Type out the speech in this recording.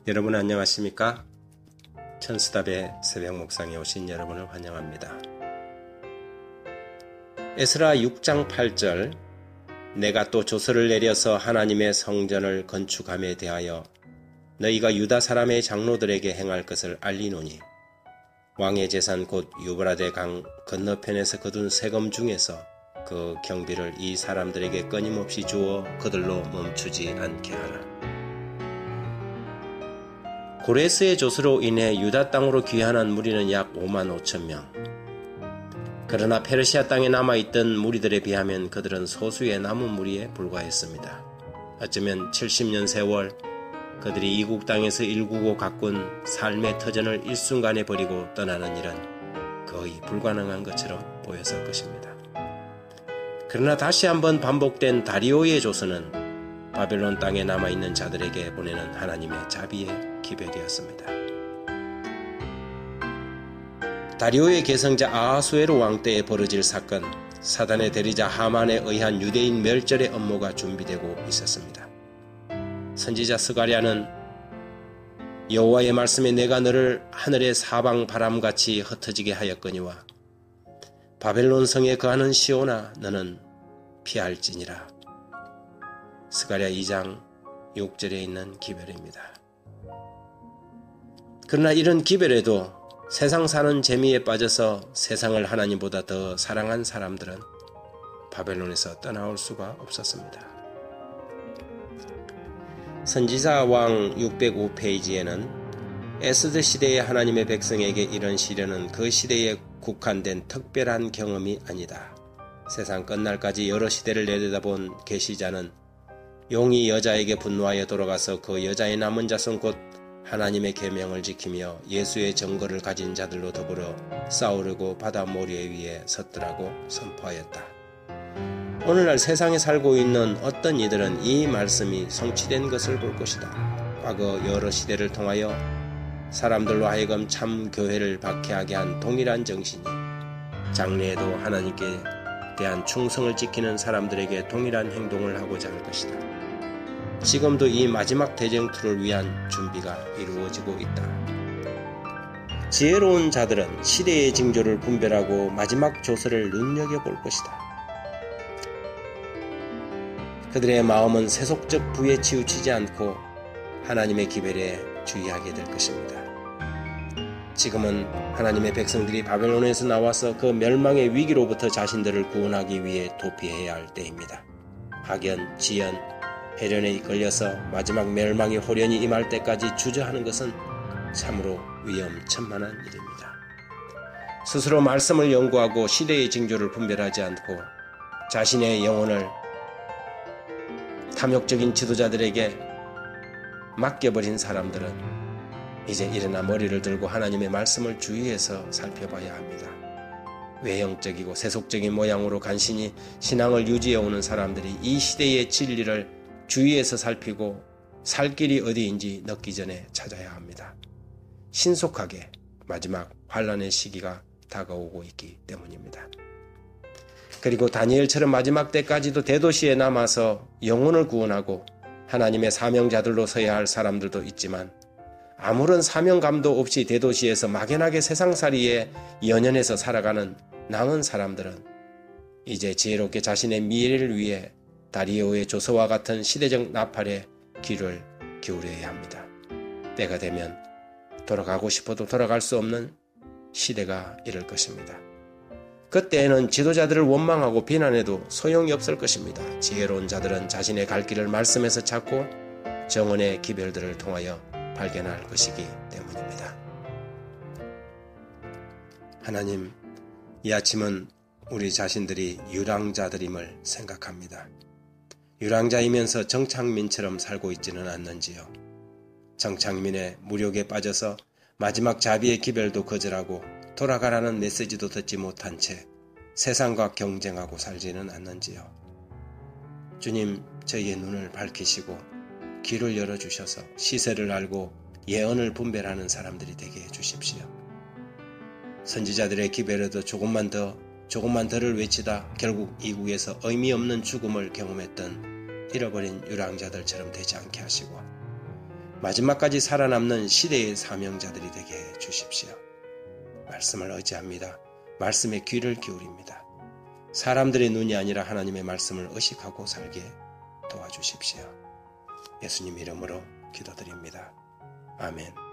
여러분 안녕하십니까? 천수답의 새벽 묵상에 오신 여러분을 환영합니다. 에스라 6장 8절 내가 또 조서를 내려서 하나님의 성전을 건축함에 대하여 너희가 유다 사람의 장로들에게 행할 것을 알리노니 왕의 재산 곧 유브라데 강 건너편에서 거둔 세금 중에서 그 경비를 이 사람들에게 끊임없이 주어 그들로 멈추지 않게 하라. 고레스의 조서로 인해 유다 땅으로 귀환한 무리는 약 5만 5천 명. 그러나 페르시아 땅에 남아있던 무리들에 비하면 그들은 소수의 남은 무리에 불과했습니다. 어쩌면 70년 세월 그들이 이국 땅에서 일구고 가꾼 삶의 터전을 일순간에 버리고 떠나는 일은 거의 불가능한 것처럼 보였을 것입니다. 그러나 다시 한번 반복된 다리오의 조서는 바벨론 땅에 남아있는 자들에게 보내는 하나님의 자비의 기별이었습니다. 다리오의 계승자 아하수에로 왕 때에 벌어질 사건, 사단의 대리자 하만에 의한 유대인 멸절의 업무가 준비되고 있었습니다. 선지자 스가랴는 여호와의 말씀에 내가 너를 하늘의 사방 바람같이 흩어지게 하였거니와 바벨론 성에 거하는 시온아 너는 피할지니라. 스가랴 2장 6절에 있는 기별입니다. 그러나 이런 기별에도 세상 사는 재미에 빠져서 세상을 하나님보다 더 사랑한 사람들은 바벨론에서 떠나올 수가 없었습니다. 선지자 왕 605페이지에는 에스더 시대의 하나님의 백성에게 이런 시련은 그 시대에 국한된 특별한 경험이 아니다. 세상 끝날까지 여러 시대를 내려다본 계시자는 용이 여자에게 분노하여 돌아가서 그 여자의 남은 자손 곧 하나님의 계명을 지키며 예수의 증거를 가진 자들로 더불어 싸우려고 바다 모래 위에 섰더라고 선포하였다. 오늘날 세상에 살고 있는 어떤 이들은 이 말씀이 성취된 것을 볼 것이다. 과거 여러 시대를 통하여 사람들로 하여금 참 교회를 박해하게 한 동일한 정신이 장래에도 하나님께 대한 충성을 지키는 사람들에게 동일한 행동을 하고자 할 것이다. 지금도 이 마지막 대쟁투를 위한 준비가 이루어지고 있다. 지혜로운 자들은 시대의 징조를 분별하고 마지막 조서를 눈여겨볼 것이다. 그들의 마음은 세속적 부에 치우치지 않고 하나님의 기별에 주의하게 될 것입니다. 지금은 하나님의 백성들이 바벨론에서 나와서 그 멸망의 위기로부터 자신들을 구원하기 위해 도피해야 할 때입니다. 학연, 지연, 해련에 이끌려서 마지막 멸망이 호련히 임할 때까지 주저하는 것은 참으로 위험천만한 일입니다. 스스로 말씀을 연구하고 시대의 징조를 분별하지 않고 자신의 영혼을 탐욕적인 지도자들에게 맡겨버린 사람들은 이제 일어나 머리를 들고 하나님의 말씀을 주의해서 살펴봐야 합니다. 외형적이고 세속적인 모양으로 간신히 신앙을 유지해오는 사람들이 이 시대의 진리를 주위에서 살피고 살 길이 어디인지 넣기 전에 찾아야 합니다. 신속하게 마지막 환란의 시기가 다가오고 있기 때문입니다. 그리고 다니엘처럼 마지막 때까지도 대도시에 남아서 영혼을 구원하고 하나님의 사명자들로 서야 할 사람들도 있지만 아무런 사명감도 없이 대도시에서 막연하게 세상살이에 연연해서 살아가는 남은 사람들은 이제 지혜롭게 자신의 미래를 위해 다리오의 조서와 같은 시대적 나팔에 귀를 기울여야 합니다. 때가 되면 돌아가고 싶어도 돌아갈 수 없는 시대가 이를 것입니다. 그때에는 지도자들을 원망하고 비난해도 소용이 없을 것입니다. 지혜로운 자들은 자신의 갈 길을 말씀에서 찾고 정언의 기별들을 통하여 발견할 것이기 때문입니다. 하나님, 이 아침은 우리 자신들이 유랑자들임을 생각합니다. 유랑자이면서 정착민처럼 살고 있지는 않는지요. 정착민의 무력에 빠져서 마지막 자비의 기별도 거절하고 돌아가라는 메시지도 듣지 못한 채 세상과 경쟁하고 살지는 않는지요. 주님, 저희의 눈을 밝히시고 귀를 열어주셔서 시세를 알고 예언을 분별하는 사람들이 되게 해주십시오. 선지자들의 기별에도 조금만 더를 외치다 결국 이국에서 의미 없는 죽음을 경험했던 잃어버린 유랑자들처럼 되지 않게 하시고 마지막까지 살아남는 시대의 사명자들이 되게 해 주십시오. 말씀을 의지합니다. 말씀에 귀를 기울입니다. 사람들의 눈이 아니라 하나님의 말씀을 의식하고 살게 도와주십시오. 예수님 이름으로 기도드립니다. 아멘.